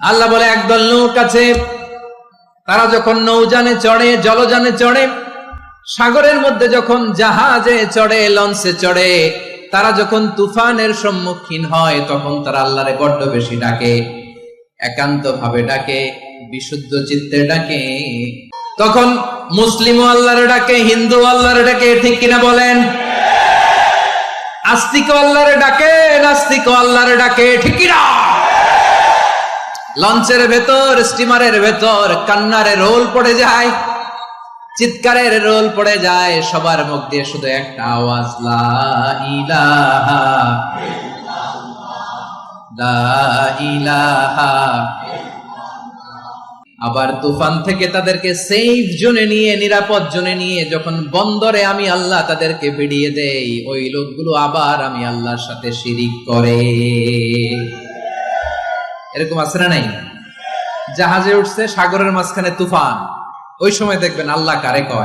আল্লাহ বলে একদল লোক আছে, তারা যখন নৌযানে চড়ে, জলযানে চড়ে, সাগরের মধ্যে যখন জাহাজে চড়ে, লঞ্চে চড়ে, তারা যখন তুফানের সম্মুখীন হয় তখন তারা আল্লাহরে বড্ড বেশি ডাকে, একান্ত ভাবে ডাকে, বিশুদ্ধ চিত্তে ডাকে। তখন মুসলিম আল্লাহরে ডাকে, হিন্দু আল্লাহরে ডাকে, ঠিক কিনা বলেন? আস্তিক আল্লাহরে ডাকে, নাস্তিক আল্লাহরে ডাকে, ঠিক কিনা? লঞ্চের ভেতর, স্টিমারের ভেতর কান্নারে রোল পড়ে যায়, চিৎকারের রোল পড়ে যায়, সবার মুখ দিয়ে শুধু একটা আওয়াজ, লা ইলাহা লা ইলাহা। আবার তুফান থেকে তাদেরকে সেফ জোনে নিয়ে, নিরাপদ জোনে নিয়ে যখন বন্দরে আমি আল্লাহ তাদেরকে ভিড়িয়ে দেই, ওই লোকগুলো আবার আমি আল্লাহর সাথে শিরিক করে। এরকম আছে না নাই? জাহাজে উঠছে, সাগরের মাঝখানে তুফান, ওই সময় দেখবেন আল্লাহ কারে কয়।